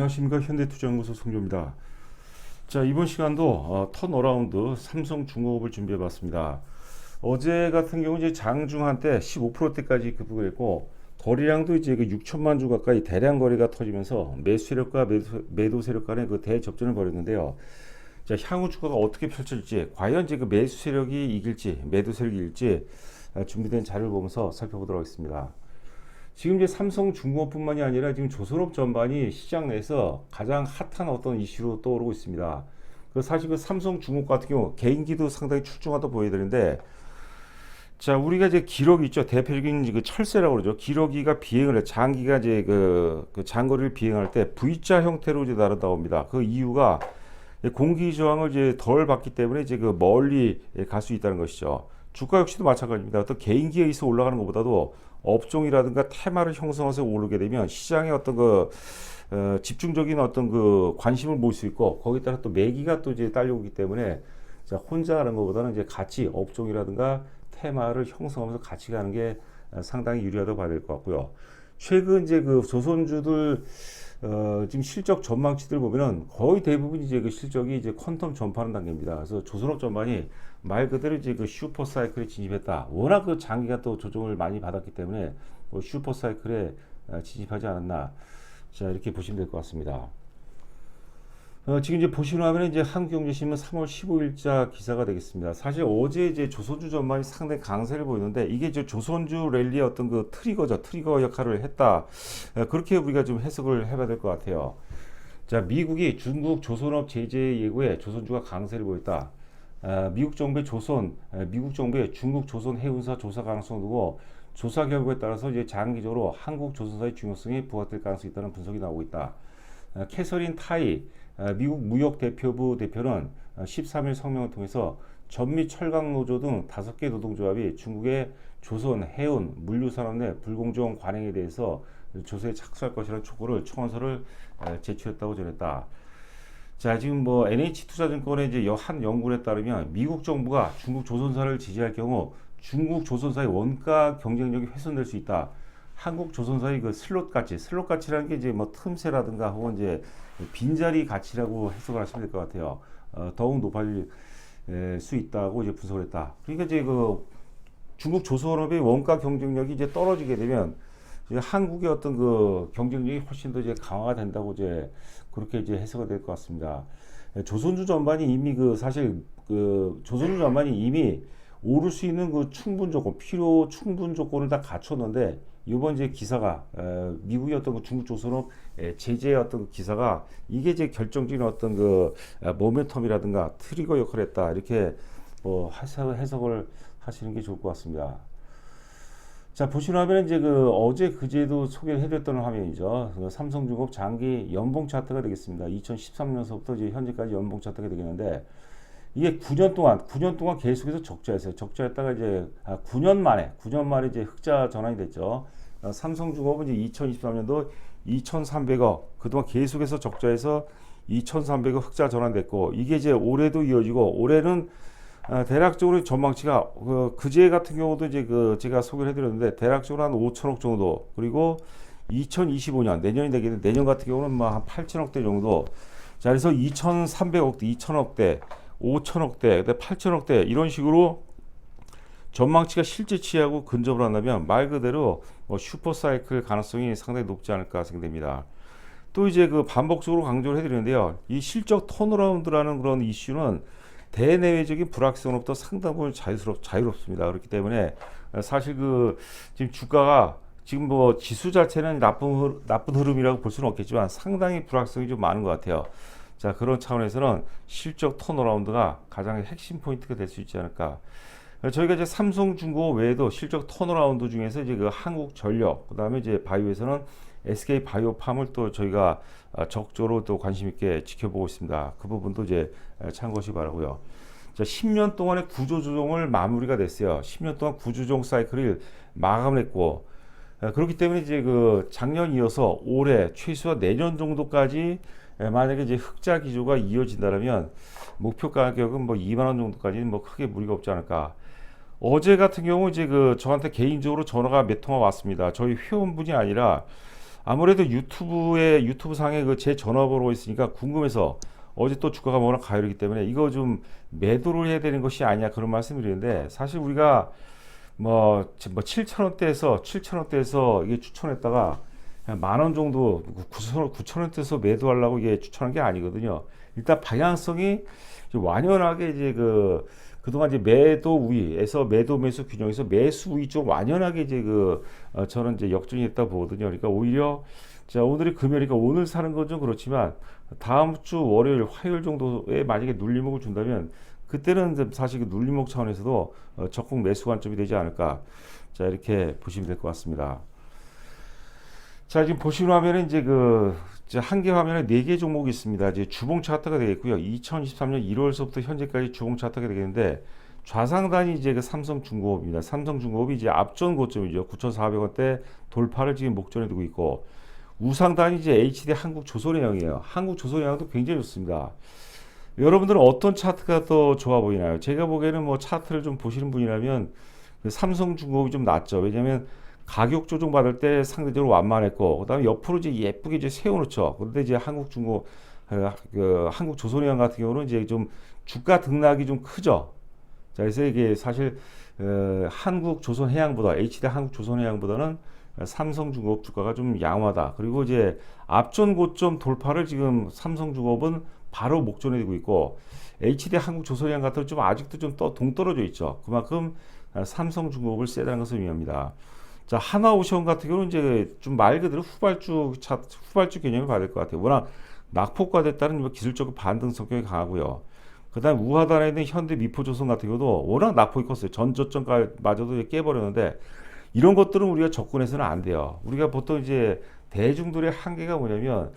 안녕하십니까. 현대투자연구소 송조입니다. 자, 이번 시간도 턴어라운드 삼성중공업을 준비해 봤습니다. 어제 같은 경우 이제 장중 한때 15%대까지 급등을 했고, 거래량도 이제 그 6천만 주 가까이 대량 거래가 터지면서 매수 세력과 매도 세력 간의 그 대접전을 벌였는데요. 자, 향후 주가가 어떻게 펼쳐질지, 과연 이제 그 매수 세력이 이길지 매도 세력이 이길지 준비된 자료를 보면서 살펴보도록 하겠습니다. 지금 이제 삼성중공업뿐만이 아니라 지금 조선업 전반이 시장 내에서 가장 핫한 어떤 이슈로 떠오르고 있습니다. 사실 그 삼성중공업 같은 경우 개인기도 상당히 출중하다 보여야 되는데, 자, 우리가 이제 기러기 있죠. 대표적인 그 철새라고 그러죠. 기러기가 비행을 해, 장기가 이제 그 장거리를 비행할 때 V자 형태로 이제 날아다 옵니다. 그 이유가 공기 저항을 이제 덜 받기 때문에 이제 그 멀리 갈 수 있다는 것이죠. 주가 역시도 마찬가지입니다. 어떤 개인기에 있어 올라가는 것보다도 업종이라든가 테마를 형성해서 오르게 되면 시장의 어떤 집중적인 어떤 그 관심을 모을 수 있고, 거기에 따라 또 매기가 또 이제 딸려오기 때문에, 자, 혼자 하는 것보다는 이제 같이 업종이라든가 테마를 형성하면서 같이 가는 게 상당히 유리하다고 봐야 될 것 같고요. 최근 이제 그 조선주들 지금 실적 전망치들 보면은 거의 대부분 이제 그 실적이 이제 퀀텀 전파하는 단계입니다. 그래서 조선업 전반이 말 그대로 이제 그 슈퍼 사이클에 진입했다. 워낙 그 장기가 또 조정을 많이 받았기 때문에 뭐 슈퍼 사이클에 진입하지 않았나. 자, 이렇게 보시면 될 것 같습니다. 지금 이제 보시는 화면에 이제 한국경제신문 3월 15일자 기사가 되겠습니다. 사실 어제 이제 조선주 전반이 상당히 강세를 보이는데, 이게 이제 조선주 랠리의 어떤 그 트리거죠. 트리거 역할을 했다. 그렇게 우리가 좀 해석을 해봐야 될 것 같아요. 자, 미국이 중국 조선업 제재 예고에 조선주가 강세를 보였다. 미국 정부의 중국 조선 해운사 조사 가능성을 두고, 조사 결과에 따라서 이제 장기적으로 한국 조선사의 중요성이 부각될 가능성이 있다는 분석이 나오고 있다. 캐서린 타이 미국 무역대표부 대표는 13일 성명을 통해서 전미 철강노조 등 5개 노동조합이 중국의 조선, 해운, 물류산업 내 불공정 관행에 대해서 조사에 착수할 것이라는 촉구를 청원서를 제출했다고 전했다. 자, 지금 뭐 NH투자증권의 이제 한 연구에 따르면 미국 정부가 중국 조선사를 지지할 경우 중국 조선사의 원가 경쟁력이 훼손될 수 있다. 한국 조선사의 그 슬롯 가치라는 게 이제 뭐 틈새라든가 혹은 이제 빈자리 가치라고 해석을 하시면 될 것 같아요. 더욱 높아질 수 있다고 이제 분석을 했다. 그러니까 이제 그 중국 조선업의 원가 경쟁력이 이제 떨어지게 되면 이제 한국의 어떤 그 경쟁력이 훨씬 더 이제 강화가 된다고 이제 그렇게 이제 해석이 될 것 같습니다. 조선주 전반이 이미 그 사실 그 조선주 전반이 이미 오를 수 있는 그 필요 충분 조건을 다 갖췄는데, 이번 이제 기사가 미국의 어떤 그 중국 조선업 제재의 어떤 그 기사가 이게 이제 결정적인 어떤 그 모멘텀이라든가 트리거 역할을 했다. 이렇게 뭐 해석을 하시는 게 좋을 것 같습니다. 자, 보시는 화면은 이제 그 어제 그제도 소개를 해드렸던 화면이죠. 그 삼성중공업 장기 연봉 차트가 되겠습니다. 2013년서부터 이제 현재까지 연봉 차트가 되겠는데, 이게 9년 동안 계속해서 적자였어요. 적자였다가 이제 9년 만에 이제 흑자 전환이 됐죠. 삼성중공업은 이제 2023년도 2,300억, 그동안 계속해서 적자에서 2,300억 흑자 전환됐고, 이게 이제 올해도 이어지고, 올해는 대략적으로 전망치가 그제 같은 경우도 이제 그 제가 소개를 해드렸는데, 대략적으로 한 5천억 정도, 그리고 2025년 내년이 되겠는데, 내년 같은 경우는 뭐 한 8천억대 정도. 자, 그래서 2,300억대, 2천억대, 5천억대, 8천억대 이런 식으로 전망치가 실제치하고 근접을 한다면 말 그대로 슈퍼사이클 가능성이 상당히 높지 않을까 생각됩니다. 또 이제 그 반복적으로 강조를 해드리는데요. 이 실적 턴어라운드라는 그런 이슈는 대내외적인 불확실성으로부터 상당 부분 자유롭습니다. 그렇기 때문에 사실 그 지금 주가가 지금 뭐 지수 자체는 나쁜 흐름이라고 볼 수는 없겠지만 상당히 불확실성이 좀 많은 것 같아요. 자, 그런 차원에서는 실적 턴어라운드가 가장 핵심 포인트가 될 수 있지 않을까. 저희가 이제 삼성중공업 외에도 실적 턴어라운드 중에서 이제 그 한국전력, 그 다음에 이제 바이오에서는 SK 바이오팜을 또 저희가 적극적으로 또 관심 있게 지켜보고 있습니다. 그 부분도 이제 참고하시기 바라고요. 자, 10년 동안의 구조조정을 마무리가 됐어요. 10년 동안 구조조정 사이클을 마감을 했고, 그렇기 때문에 이제 그 작년 이어서 올해 최소한 내년 정도까지 만약에 이제 흑자 기조가 이어진다면 목표 가격은 뭐 2만 원 정도까지는 뭐 크게 무리가 없지 않을까. 어제 같은 경우 이제 그 저한테 개인적으로 전화가 몇 통화 왔습니다. 저희 회원분이 아니라 아무래도 유튜브 상에 그 제 전화번호가 있으니까 궁금해서 어제 또 주가가 워낙 가열이기 때문에 이거 좀 매도를 해야 되는 것이 아니냐 그런 말씀을 드리는데 사실 우리가 뭐 7,000원대에서 이게 추천했다가 만 원 정도 9,000원대에서 매도하려고 이게 추천한 게 아니거든요. 일단 방향성이 완연하게 이제 그동안 이제 매도 우위에서 매도 매수 균형에서 매수 우위 쪽 완연하게 이제 저는 이제 역전이 됐다 보거든요. 그러니까 오히려 자 오늘이 금요일이니까 오늘 사는 건 좀 그렇지만 다음 주 월요일 화요일 정도에 만약에 눌림목을 준다면 그때는 사실 그 눌림목 차원에서도 적극 매수 관점이 되지 않을까. 자 이렇게 보시면 될 것 같습니다. 자 지금 보시는 화면에 이제 한 개 화면에 네 개 종목이 있습니다. 이제 주봉 차트가 되겠고요. 2023년 1월서부터 현재까지 주봉 차트가 되겠는데 좌상단이 이제 그 삼성중공업입니다. 삼성중공업이 이제 앞전 고점이죠. 9,400원대 돌파를 지금 목전에 두고 있고 우상단이 이제 HD 한국조선해양이에요. 한국조선해양도 굉장히 좋습니다. 여러분들은 어떤 차트가 더 좋아 보이나요? 제가 보기에는 뭐 차트를 좀 보시는 분이라면 그 삼성중공업이 좀 낫죠. 왜냐하면 가격 조정 받을 때 상대적으로 완만했고 그다음에 옆으로 이제 예쁘게 이제 세워놓죠. 그런데 이제 한국조선해양 같은 경우는 이제 좀 주가 등락이 좀 크죠. 자, 그래서 이게 사실 한국조선해양보다 HD 한국조선해양보다는 삼성중공업 주가가 좀 양호하다. 그리고 이제 앞전 고점 돌파를 지금 삼성중공업은 바로 목전에 두고 있고 HD 한국조선해양 같은 좀 아직도 좀 동떨어져 있죠. 그만큼 삼성중공업을 세다는 것을 의미합니다. 자, 하나오션 같은 경우는 이제 좀 말 그대로 후발주 개념을 받을 것 같아요. 워낙 낙폭과됐다는 기술적으로 반등 성격이 강하고요. 그 다음 우하단에 있는 현대 미포조선 같은 경우도 워낙 낙폭이 컸어요. 전저점까지마저도 깨버렸는데 이런 것들은 우리가 접근해서는 안 돼요. 우리가 보통 이제 대중들의 한계가 뭐냐면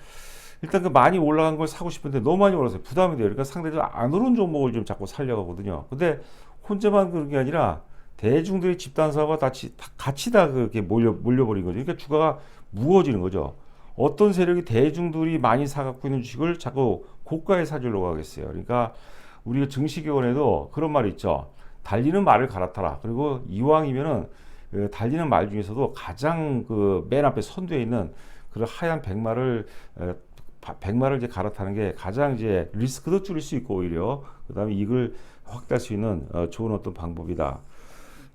일단 그 많이 올라간 걸 사고 싶은데 너무 많이 올라서 부담이 돼요. 그러니까 상대적으로 안 오른 종목을 좀 자꾸 살려고 하거든요. 근데 혼자만 그런 게 아니라 대중들의 집단 사고가 같이 다 그렇게 몰려버린 거죠. 그러니까 주가가 무거워지는 거죠. 어떤 세력이 대중들이 많이 사갖고 있는 주식을 자꾸 고가에 사주려고 하겠어요. 그러니까 우리가 증시기원에도 그런 말이 있죠. 달리는 말을 갈아타라. 그리고 이왕이면은 달리는 말 중에서도 가장 맨 앞에 선두에 있는 그런 하얀 백말을 이제 갈아타는 게 가장 이제 리스크도 줄일 수 있고 오히려 그다음에 이익을 확대할 수 있는 좋은 어떤 방법이다.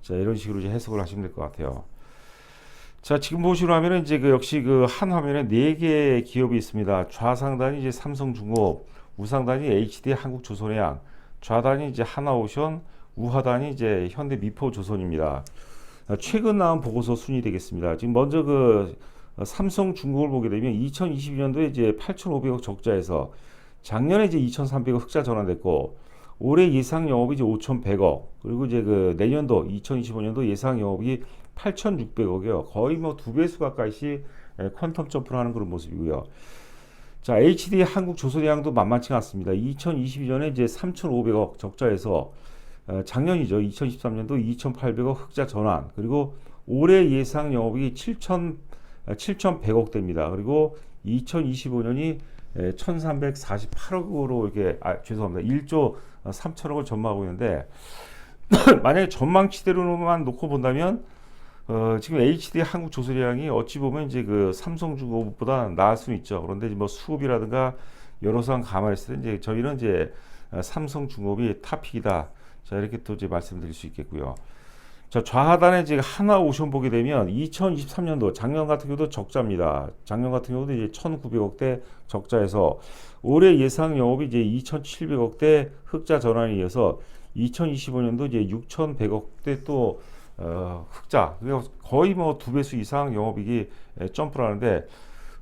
자, 이런 식으로 이제 해석을 하시면 될 것 같아요. 자, 지금 보시는 화면은 이제 역시 한 화면에 네 개의 기업이 있습니다. 좌상단이 이제 삼성중공업, 우상단이 HD 한국조선해양, 좌단이 이제 하나오션, 우하단이 이제 현대미포조선입니다. 최근 나온 보고서 순위 되겠습니다. 지금 먼저 삼성중공업을 보게 되면 2022년도에 이제 8,500억 적자에서 작년에 이제 2,300억 흑자 전환됐고 올해 예상 영업이 이제 5,100억 그리고 이제 내년도 2025년도 예상 영업이 8,600억이요. 거의 뭐 두 배수 가까이씩 퀀텀 점프를 하는 그런 모습이고요. 자, HD 한국조선해양도 만만치 않습니다. 2022년에 이제 3,500억 적자에서 작년이죠. 2023년도 2,800억 흑자 전환 그리고 올해 예상 영업이 7,100억대입니다. 그리고 2025년이 1,348억으로 이렇게 죄송합니다. 1조 3천억을 전망하고 있는데 만약에 전망치대로만 놓고 본다면 지금 HD 한국조선해양이 어찌 보면 이제 삼성중공업보다 나을 수는 있죠. 그런데 뭐 수급이라든가 여러 사항 감안했을 때 이제 저희는 이제 삼성중공업이 탑픽이다. 자, 이렇게 또 이제 말씀드릴 수 있겠고요. 자, 좌하단에 지금 하나오션 보게 되면 2023년도 작년 같은 경우도 적자입니다. 작년 같은 경우도 이제 1,900억대 적자에서 올해 예상 영업이 이제 2,700억대 흑자 전환에 이어서 2025년도 이제 6,100억대 또 흑자. 그러니까 거의 뭐 두 배수 이상 영업이익이 점프를 하는데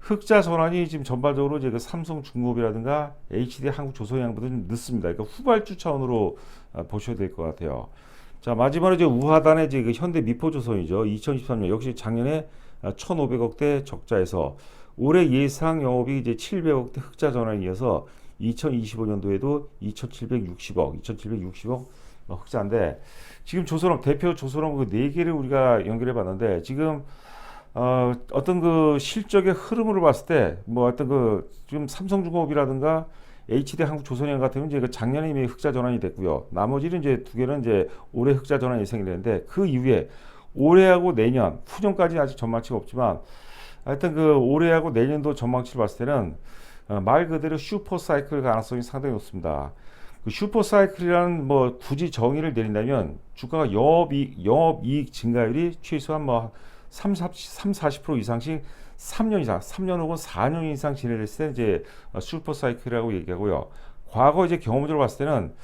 흑자 전환이 지금 전반적으로 이제 삼성중공업이라든가 HD 한국조선해양보다 좀 늦습니다. 그러니까 후발주 차원으로 보셔야 될 것 같아요. 자, 마지막으로 이제 우하단의 이제 현대미포조선이죠. 2023년 역시 작년에 1,500억대 적자에서 올해 예상 영업이 이제 700억대 흑자 전환에 이어서 2025년도에도 2,760억 흑자인데 지금 조선업 대표 조선업 네 개를 우리가 연결해 봤는데 지금 어떤 실적의 흐름으로 봤을 때 뭐 어떤 지금 삼성중공업이라든가 HD 한국조선해양 같은 경우는 이제 작년에 이미 흑자 전환이 됐고요. 나머지는 이제 두 개는 이제 올해 흑자 전환 예상이 되는데 그 이후에 올해하고 내년, 후년까지 아직 전망치가 없지만 하여튼 그 올해하고 내년도 전망치를 봤을 때는 말 그대로 슈퍼 사이클 가능성이 상당히 높습니다. 그 슈퍼 사이클이라는 뭐 굳이 정의를 내린다면 주가가 영업이익 증가율이 최소한 뭐 40% 이상씩 3년 이상, 3년 혹은 4년 이상 진행됐을 때 이제 슈퍼 사이클이라고 얘기하고요. 과거 이제 경험적으로 봤을 때는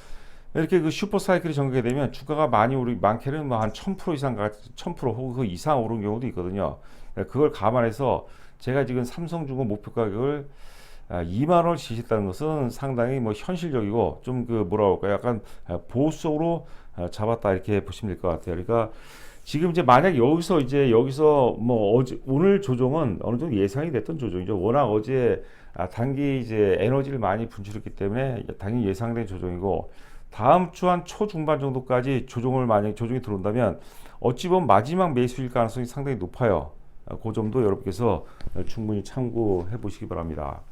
이렇게 그 슈퍼 사이클이 전개가 되면 주가가 많게는 뭐 한 1000% 이상, 1000% 혹은 그 이상 오른 경우도 있거든요. 그걸 감안해서 제가 지금 삼성중공 목표 가격을 2만 원을 지지했다는 것은 상당히 뭐 현실적이고 좀 그 뭐라 할까요? 약간 보수적으로 잡았다 이렇게 보시면 될 것 같아요. 그러니까 지금 이제 만약 여기서 뭐 오늘 조정은 어느 정도 예상이 됐던 조정이죠. 워낙 어제 단기 이제 에너지를 많이 분출했기 때문에 당연히 예상된 조정이고 다음 주 한 초중반 정도까지 만약 조정이 들어온다면 어찌 보면 마지막 매수일 가능성이 상당히 높아요. 그 점도 여러분께서 충분히 참고해 보시기 바랍니다.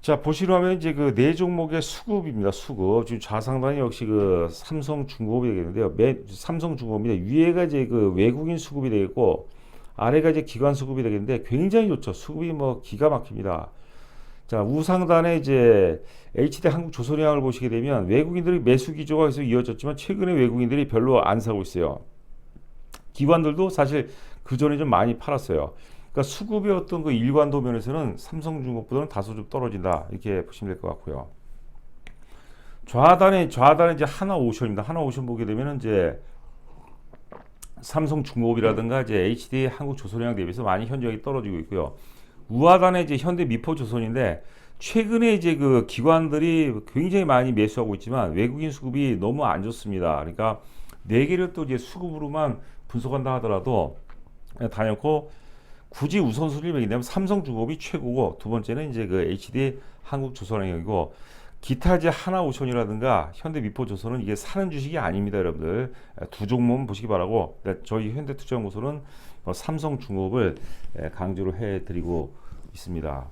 자, 보시려면 이제 그 네 종목의 수급입니다. 수급. 지금 좌상단이 역시 그 삼성중공업이 되겠는데요. 삼성중공업인데 위에가 이제 그 외국인 수급이 되겠고 아래가 이제 기관 수급이 되겠는데 굉장히 좋죠. 수급이 뭐 기가 막힙니다. 자, 우상단에 이제 HD 한국조선해양을 보시게 되면 외국인들이 매수 기조가 계속 이어졌지만 최근에 외국인들이 별로 안 사고 있어요. 기관들도 사실 그 전에 좀 많이 팔았어요. 그러니까 수급의 어떤 그 일관도 면에서는 삼성중공업보다는 다소 좀 떨어진다 이렇게 보시면 될 것 같고요. 좌단에 이제 하나오션입니다. 하나오션 보게 되면 이제 삼성중공업이라든가 이제 HD 한국조선해양 대비해서 많이 현저하게 떨어지고 있고요. 우하단에 이제 현대미포조선인데 최근에 이제 그 기관들이 굉장히 많이 매수하고 있지만 외국인 수급이 너무 안 좋습니다. 그러니까 네 개를 또 이제 수급으로만 분석한다 하더라도 단연코 굳이 우선순위를 매긴다면 삼성중공업이 최고고 두 번째는 이제 그 HD 한국조선해양이고 기타 이제 하나오션이라든가 현대미포조선은 이게 사는 주식이 아닙니다, 여러분들. 두 종목만 보시기 바라고 저희 현대투자연구소는 삼성중공업을 강조를 해드리고 있습니다.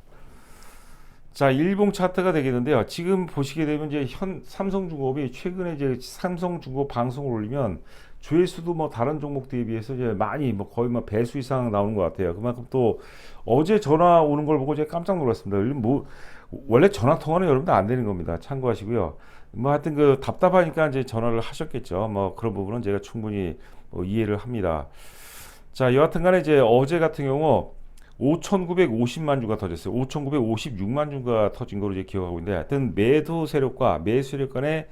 자, 일봉 차트가 되겠는데요. 지금 보시게 되면 이제 삼성중공업이 최근에 이제 삼성중공업 방송을 올리면 조회수도 뭐 다른 종목 대비해서 이제 많이 뭐 거의 뭐 배수 이상 나오는 것 같아요. 그만큼 또 어제 전화 오는 걸 보고 제가 깜짝 놀랐습니다. 뭐 원래 전화 통화는 여러분들 안 되는 겁니다. 참고하시고요. 뭐 하여튼 그 답답하니까 이제 전화를 하셨겠죠. 뭐 그런 부분은 제가 충분히 이해를 합니다. 자, 여하튼간에 이제 어제 같은 경우 5,950만 주가 터졌어요. 5,956만 주가 터진 거로 이제 기억하고 있는데, 하여튼 매도 세력과 매수 세력 간의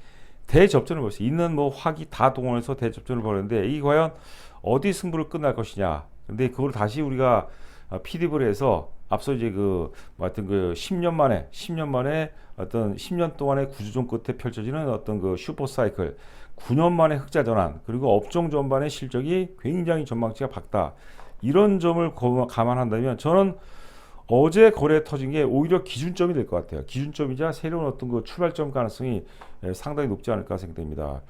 대접전을 벌였어요. 있는 뭐 화기 다 동원해서 대접전을 벌였는데 이 과연 어디 승부를 끝날 것이냐. 근데 그걸 다시 우리가 피드백을 해서 앞서 이제 하여튼 그 10년 만에 어떤 10년 동안의 구조조 끝에 펼쳐지는 어떤 그 슈퍼 사이클, 9년 만에 흑자 전환, 그리고 업종 전반의 실적이 굉장히 전망치가 밝다. 이런 점을 감안한다면 저는 어제 거래 터진 게 오히려 기준점이 될 것 같아요. 기준점이자 새로운 어떤 그 출발점 가능성이 상당히 높지 않을까 생각됩니다.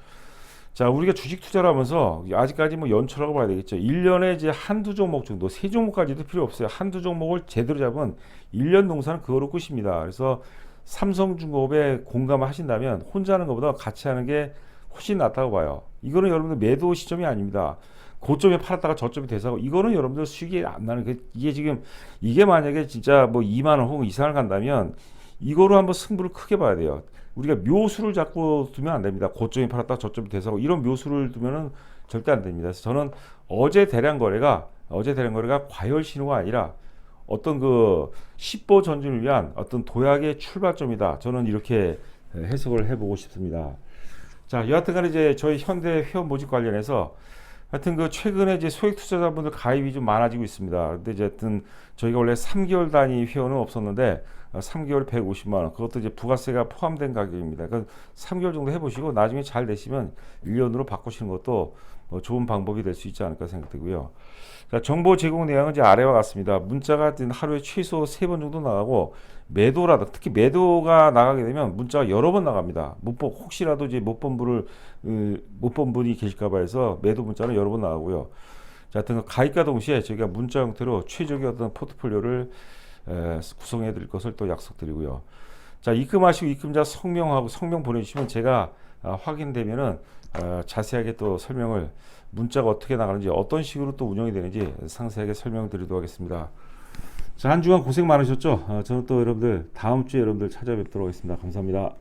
자, 우리가 주식 투자를 하면서 아직까지 뭐 연초라고 봐야 되겠죠. 1년에 이제 한두 종목 정도, 세 종목까지도 필요 없어요. 한두 종목을 제대로 잡은 1년 농사는 그거로 끝입니다. 그래서 삼성중공업에 공감을 하신다면 혼자 하는 것보다 같이 하는 게 훨씬 낫다고 봐요. 이거는 여러분들 매도 시점이 아닙니다. 고점에 팔았다가 저점이 돼서 이거는 여러분들 수익이 안 나는 이게 만약에 진짜 뭐 2만 원 혹은 이상을 간다면 이거로 한번 승부를 크게 봐야 돼요. 우리가 묘수를 자꾸 두면 안 됩니다. 고점에 팔았다가 저점이 돼서 이런 묘수를 두면은 절대 안 됩니다. 그래서 저는 어제 대량 거래가 과열 신호가 아니라 어떤 그 10보 전진을 위한 어떤 도약의 출발점이다. 저는 이렇게 해석을 해보고 싶습니다. 자, 여하튼간에 이제 저희 현대 회원 모집 관련해서 하여튼 그 최근에 이제 소액 투자자분들 가입이 좀 많아지고 있습니다. 근데 이제 하여튼 저희가 원래 3개월 단위 회원은 없었는데 3개월 150만 원. 그것도 이제 부가세가 포함된 가격입니다. 그러니까 3개월 정도 해보시고 나중에 잘 되시면 1년으로 바꾸시는 것도 좋은 방법이 될 수 있지 않을까 생각되고요. 자, 정보 제공 내용은 이제 아래와 같습니다. 문자가 하루에 최소 3번 정도 나가고 특히 매도가 나가게 되면 문자가 여러 번 나갑니다. 혹시라도 이제 못 본 분이 계실까봐 해서 매도 문자는 여러 번 나가고요. 자, 하여튼 가입과 동시에 저희가 문자 형태로 최적의 어떤 포트폴리오를 구성해 드릴 것을 또 약속드리고요. 자, 입금하시고 입금자 성명 보내주시면 제가 확인되면은 자세하게 또 설명을 문자가 어떻게 나가는지 어떤 식으로 또 운영이 되는지 상세하게 설명드리도록 하겠습니다. 자, 한 주간 고생 많으셨죠? 저는 또 여러분들 다음 주에 여러분들 찾아뵙도록 하겠습니다. 감사합니다.